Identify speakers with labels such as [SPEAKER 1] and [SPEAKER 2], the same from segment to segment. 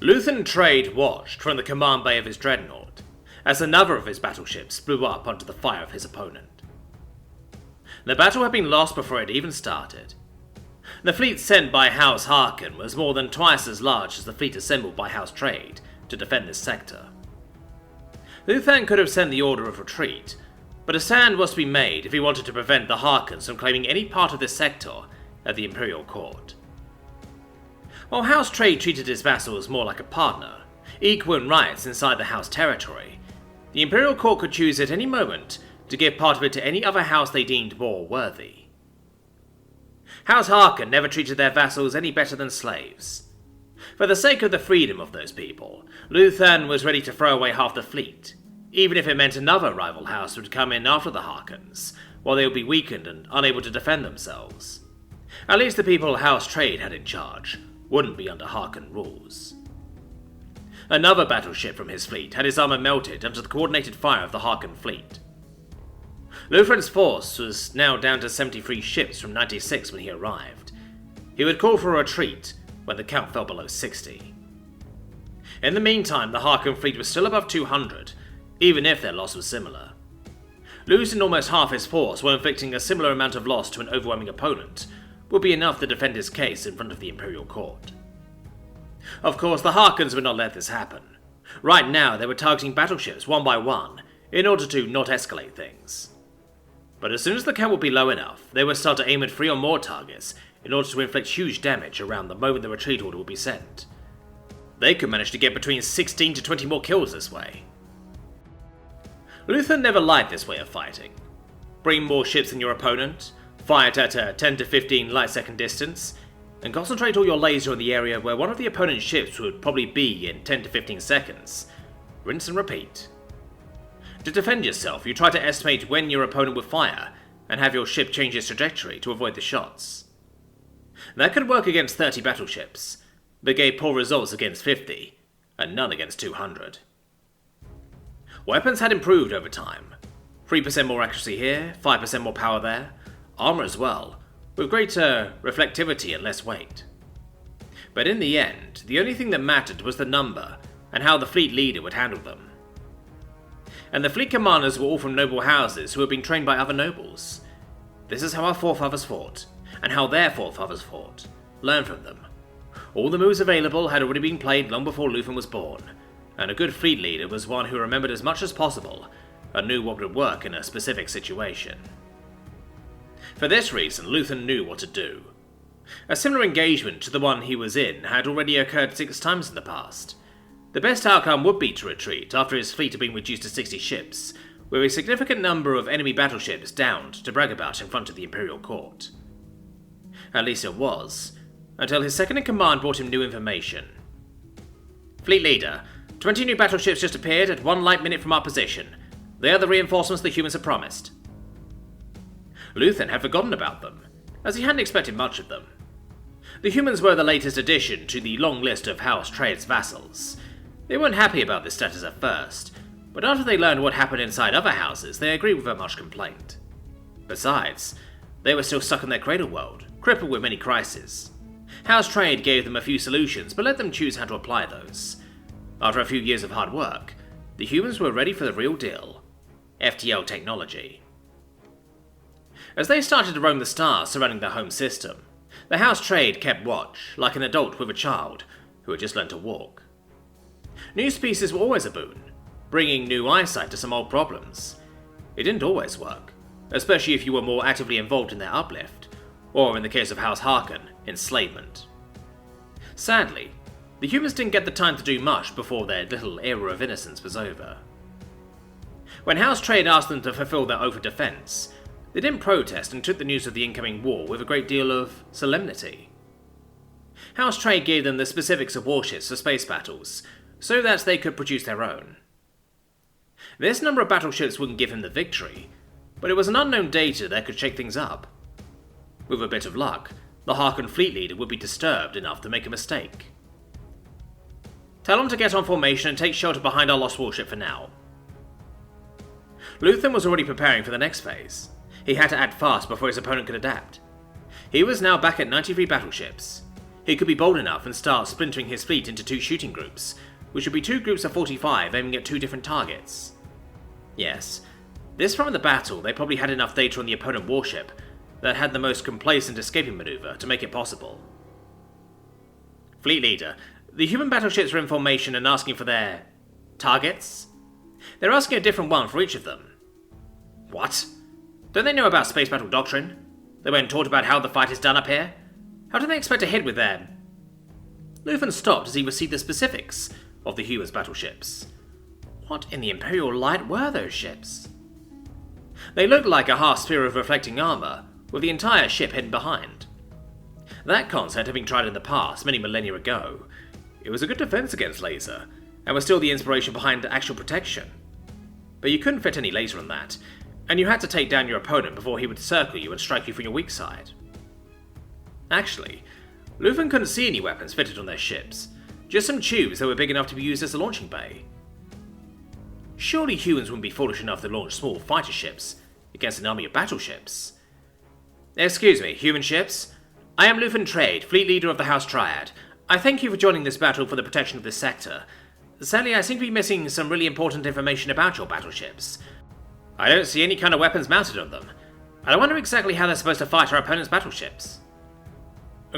[SPEAKER 1] Luthen Trade watched from the command bay of his dreadnought as another of his battleships blew up under the fire of his opponent. The battle had been lost before it even started. The fleet sent by House Harken was more than twice as large as the fleet assembled by House Trade to defend this sector. Luthen could have sent the order of retreat, but a stand was to be made if he wanted to prevent the Harkons from claiming any part of this sector at the Imperial Court. While House Trade treated his vassals more like a partner, equal in rights inside the House territory, the Imperial Court could choose at any moment to give part of it to any other house they deemed more worthy. House Harken never treated their vassals any better than slaves. For the sake of the freedom of those people, Luthen was ready to throw away half the fleet, even if it meant another rival house would come in after the Harkons, while they would be weakened and unable to defend themselves. At least the people House Trade had in charge wouldn't be under Harken rules. Another battleship from his fleet had his armor melted under the coordinated fire of the Harken fleet. Luthen's force was now down to 73 ships from 96 when he arrived. He would call for a retreat when the count fell below 60. In the meantime, the Harken fleet was still above 200, even if their loss was similar. Losing almost half his force while inflicting a similar amount of loss to an overwhelming opponent would be enough to defend his case in front of the Imperial Court. Of course, the Harkons would not let this happen. Right now, they were targeting battleships one by one in order to not escalate things. But as soon as the count would be low enough, they would start to aim at 3 or more targets in order to inflict huge damage around the moment the retreat order would be sent. They could manage to get between 16 to 20 more kills this way. Luthen never liked this way of fighting. Bring more ships than your opponent, fire it at a 10 to 15 light-second distance, and concentrate all your laser in the area where one of the opponent's ships would probably be in 10 to 15 seconds. Rinse and repeat. To defend yourself, you try to estimate when your opponent would fire, and have your ship change its trajectory to avoid the shots. That could work against 30 battleships, but gave poor results against 50, and none against 200. Weapons had improved over time. 3% more accuracy here, 5% more power there, armor as well, with greater reflectivity and less weight. But in the end, the only thing that mattered was the number, and how the fleet leader would handle them. And the fleet commanders were all from noble houses who had been trained by other nobles. This is how our forefathers fought, and how their forefathers fought. Learn from them. All the moves available had already been played long before Luthen was born, and a good fleet leader was one who remembered as much as possible and knew what would work in a specific situation. For this reason, Luthen knew what to do. A similar engagement to the one he was in had already occurred 6 times in the past. The best outcome would be to retreat after his fleet had been reduced to 60 ships, with a significant number of enemy battleships downed to brag about in front of the Imperial Court. At least it was, until his second-in-command brought him new information. Fleet Leader, 20 new battleships just appeared at 1 light minute from our position. They are the reinforcements the humans had promised. Luthen had forgotten about them, as he hadn't expected much of them. The humans were the latest addition to the long list of House Trade's vassals. They weren't happy about this status at first, but after they learned what happened inside other houses, they agreed without much complaint. Besides, they were still stuck in their cradle world, crippled with many crises. House Trade gave them a few solutions, but let them choose how to apply those. After a few years of hard work, the humans were ready for the real deal: FTL technology. As they started to roam the stars surrounding their home system, the House Trade kept watch, like an adult with a child who had just learned to walk. New species were always a boon, bringing new eyesight to some old problems. It didn't always work, especially if you were more actively involved in their uplift, or in the case of House Harken, enslavement. Sadly, the humans didn't get the time to do much before their little era of innocence was over. When House Trade asked them to fulfill their oath of defense, they didn't protest and took the news of the incoming war with a great deal of solemnity. House Trade gave them the specifics of warships for space battles, so that they could produce their own. This number of battleships wouldn't give him the victory, but it was an unknown data that could shake things up. With a bit of luck, the Harken fleet leader would be disturbed enough to make a mistake. Tell them to get on formation and take shelter behind our lost warship for now. Luthen was already preparing for the next phase. He had to act fast before his opponent could adapt. He was now back at 93 battleships. He could be bold enough and start splintering his fleet into 2 shooting groups, which would be 2 groups of 45 aiming at 2 different targets. Yes, this far in the battle they probably had enough data on the opponent warship that had the most complacent escaping maneuver to make it possible. Fleet leader, the human battleships are in formation and asking for their targets? They're asking a different one for each of them. What? Don't they know about space battle doctrine? They weren't taught about how the fight is done up here? How do they expect to hit with them? Luthen stopped as he received the specifics of the humans' battleships. What in the Imperial light were those ships? They looked like a half sphere of reflecting armor, with the entire ship hidden behind. That concept had been tried in the past, many millennia ago. It was a good defense against laser, and was still the inspiration behind actual protection. But you couldn't fit any laser on that, and you had to take down your opponent before he would circle you and strike you from your weak side. Actually, Luthen couldn't see any weapons fitted on their ships, just some tubes that were big enough to be used as a launching bay. Surely humans wouldn't be foolish enough to launch small fighter ships against an army of battleships. Excuse me, human ships? I am Luthen Trade, fleet leader of the House Triad. I thank you for joining this battle for the protection of this sector. Sadly, I seem to be missing some really important information about your battleships. I don't see any kind of weapons mounted on them, and I wonder exactly how they're supposed to fight our opponent's battleships.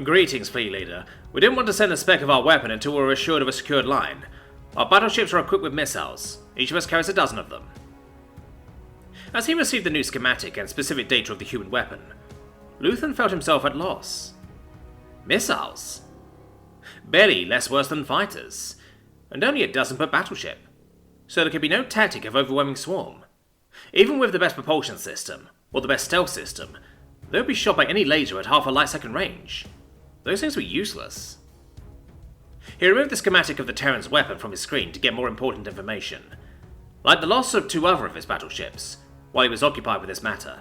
[SPEAKER 1] Greetings, fleet leader. We didn't want to send the spec of our weapon until we were assured of a secured line. Our battleships are equipped with missiles. Each of us carries a dozen of them. As he received the new schematic and specific data of the human weapon, Luthen felt himself at loss. Missiles? Barely less worse than fighters, and only a dozen per battleship. So there could be no tactic of overwhelming swarm. Even with the best propulsion system, or the best stealth system, they would be shot by any laser at half a light second range. Those things were useless. He removed the schematic of the Terran's weapon from his screen to get more important information, like the loss of 2 other of his battleships, while he was occupied with this matter.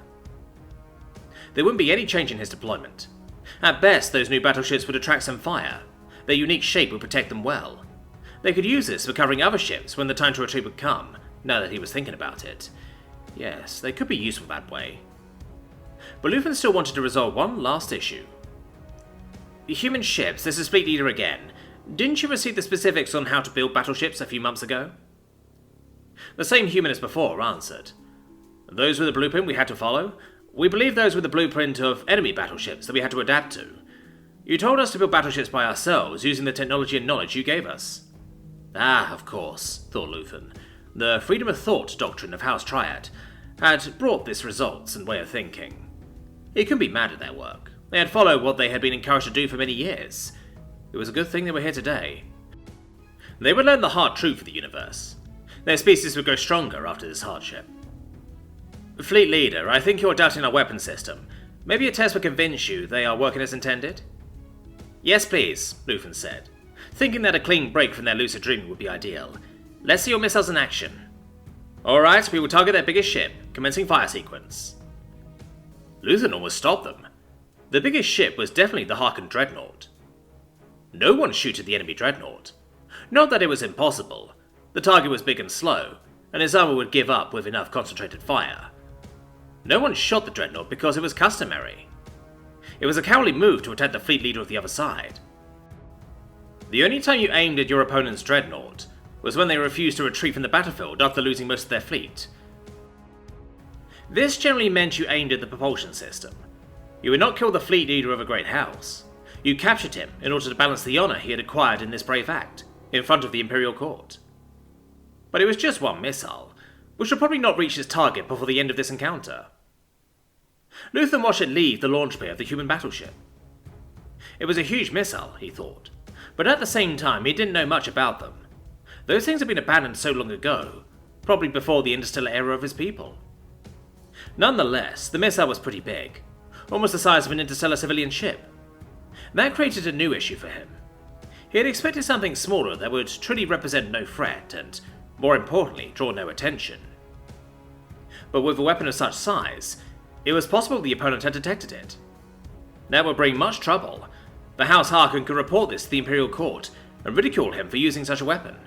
[SPEAKER 1] There wouldn't be any change in his deployment. At best, those new battleships would attract some fire. Their unique shape would protect them well. They could use this for covering other ships when the time to retreat would come, now that he was thinking about it. Yes, they could be useful that way. But Luthen still wanted to resolve one last issue. Human ships, this is Fleet Leader again. Didn't you receive the specifics on how to build battleships a few months ago? The same human as before answered. Those were the blueprint we had to follow. We believe those were the blueprint of enemy battleships that we had to adapt to. You told us to build battleships by ourselves using the technology and knowledge you gave us. Ah, of course, thought Luthen. The freedom of thought doctrine of House Triad had brought this results and way of thinking. He couldn't be mad at their work. They had followed what they had been encouraged to do for many years. It was a good thing they were here today. They would learn the hard truth of the universe. Their species would grow stronger after this hardship. Fleet Leader, I think you're doubting our weapon system. Maybe a test will convince you they are working as intended? Yes, please, Luthen said, thinking that a clean break from their lucid dreaming would be ideal. Let's see your missiles in action. Alright, we will target their biggest ship, commencing fire sequence. Luthen almost stopped them. The biggest ship was definitely the Harken Dreadnought. No one shot at the enemy Dreadnought. Not that it was impossible. The target was big and slow, and his armor would give up with enough concentrated fire. No one shot the Dreadnought because it was customary. It was a cowardly move to attack the fleet leader of the other side. The only time you aimed at your opponent's Dreadnought was when they refused to retreat from the battlefield after losing most of their fleet. This generally meant you aimed at the propulsion system. You would not kill the fleet leader of a great house. You captured him in order to balance the honor he had acquired in this brave act, in front of the Imperial Court. But it was just one missile, which would probably not reach its target before the end of this encounter. Luthen watched it leave the launch bay of the human battleship. It was a huge missile, he thought, but at the same time he didn't know much about them. Those things had been abandoned so long ago, probably before the interstellar era of his people. Nonetheless, the missile was pretty big, almost the size of an interstellar civilian ship. That created a new issue for him. He had expected something smaller that would truly represent no threat and, more importantly, draw no attention. But with a weapon of such size, it was possible the opponent had detected it. That would bring much trouble. The House Harken could report this to the Imperial Court and ridicule him for using such a weapon.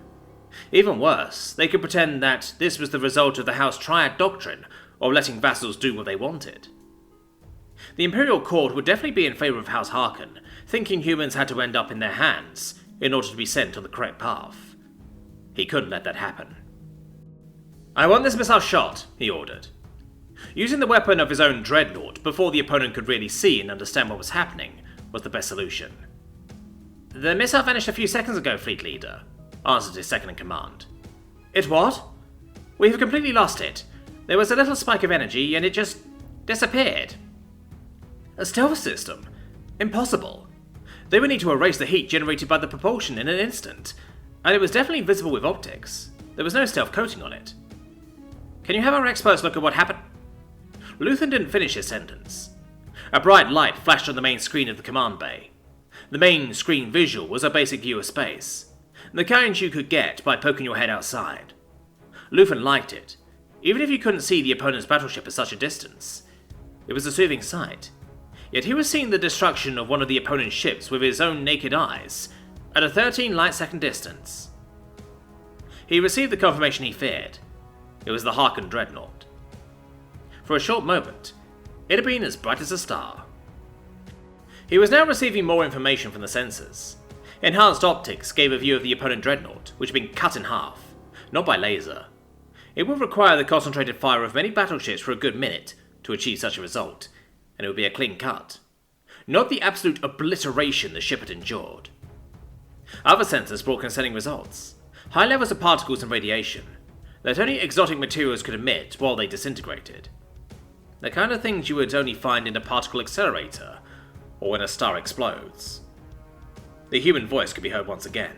[SPEAKER 1] Even worse, they could pretend that this was the result of the House Triad doctrine of letting vassals do what they wanted. The Imperial Court would definitely be in favour of House Harken, thinking humans had to end up in their hands in order to be sent on the correct path. He couldn't let that happen. "I want this missile shot," he ordered. Using the weapon of his own dreadnought before the opponent could really see and understand what was happening was the best solution. "The missile vanished a few seconds ago, Fleet Leader," answered his second-in-command. "It what? We have completely lost it. There was a little spike of energy and it just disappeared." "A stealth system? Impossible. They would need to erase the heat generated by the propulsion in an instant, and it was definitely visible with optics. There was no stealth coating on it. Can you have our experts look at what happened?" Luthen didn't finish his sentence. A bright light flashed on the main screen of the command bay. The main screen visual was a basic view of space, the kind you could get by poking your head outside. Luthen liked it, even if you couldn't see the opponent's battleship at such a distance. It was a soothing sight, yet he was seeing the destruction of one of the opponent's ships with his own naked eyes, at a 13 light-second distance. He received the confirmation he feared. It was the Harken dreadnought. For a short moment, it had been as bright as a star. He was now receiving more information from the sensors. Enhanced optics gave a view of the opponent dreadnought, which had been cut in half, not by laser. It would require the concentrated fire of many battleships for a good minute to achieve such a result, and it would be a clean cut. Not the absolute obliteration the ship had endured. Other sensors brought concerning results. High levels of particles and radiation, that only exotic materials could emit while they disintegrated. The kind of things you would only find in a particle accelerator, or when a star explodes. The human voice could be heard once again.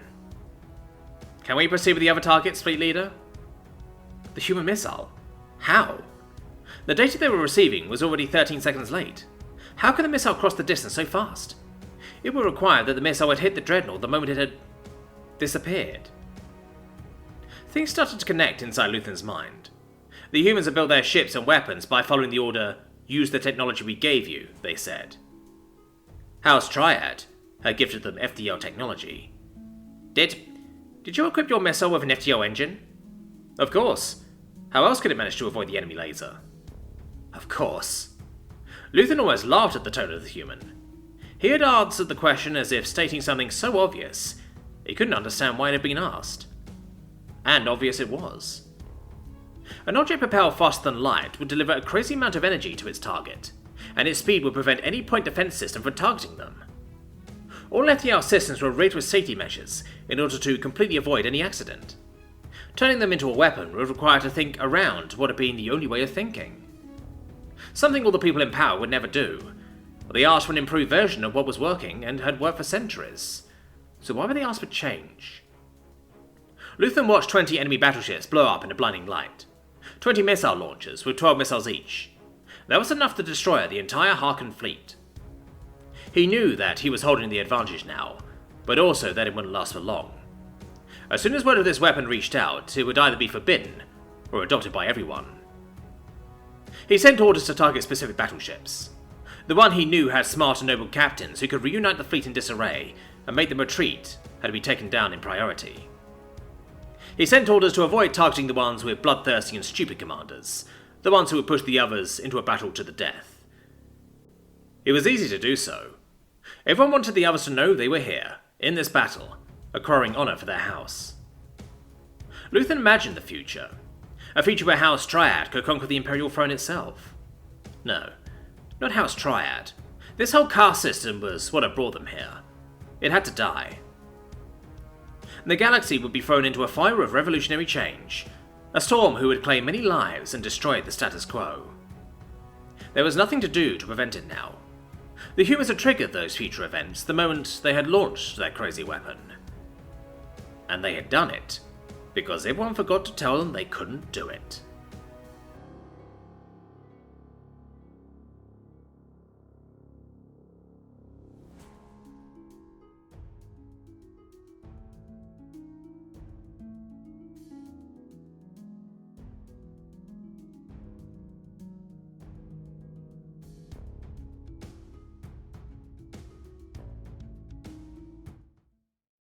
[SPEAKER 1] "Can we proceed with the other targets, Fleet Leader?" The human missile? How? The data they were receiving was already 13 seconds late. How could the missile cross the distance so fast? It would require that the missile had hit the dreadnought the moment it had disappeared. Things started to connect inside Luthen's mind. The humans had built their ships and weapons by following the order, "Use the technology we gave you," they said. House Triad had gifted them FTL technology. Did you equip your missile with an FTL engine? Of course. How else could it manage to avoid the enemy laser? Of course. Luthen almost laughed at the tone of the human. He had answered the question as if stating something so obvious, he couldn't understand why it had been asked. And obvious it was. An object propelled faster than light would deliver a crazy amount of energy to its target, and its speed would prevent any point defense system from targeting them. All FTL systems were rigged with safety measures in order to completely avoid any accident. Turning them into a weapon would require to think around what had been the only way of thinking. Something all the people in power would never do. They asked for an improved version of what was working and had worked for centuries. So why would they ask for change? Luthen watched 20 enemy battleships blow up in a blinding light. 20 missile launchers with 12 missiles each. That was enough to destroy the entire Harken fleet. He knew that he was holding the advantage now, but also that it wouldn't last for long. As soon as word of this weapon reached out, it would either be forbidden or adopted by everyone. He sent orders to target specific battleships. The one he knew had smart and noble captains who could reunite the fleet in disarray and make them retreat had to be taken down in priority. He sent orders to avoid targeting the ones with bloodthirsty and stupid commanders, the ones who would push the others into a battle to the death. It was easy to do so. Everyone wanted the others to know they were here, in this battle, acquiring honour for their house. Luthen imagined the future. A future where House Triad could conquer the Imperial throne itself. No, not House Triad. This whole caste system was what had brought them here. It had to die. The galaxy would be thrown into a fire of revolutionary change, a storm who would claim many lives and destroy the status quo. There was nothing to do to prevent it now. The humans had triggered those future events the moment they had launched their crazy weapon. And they had done it, because everyone forgot to tell them they couldn't do it.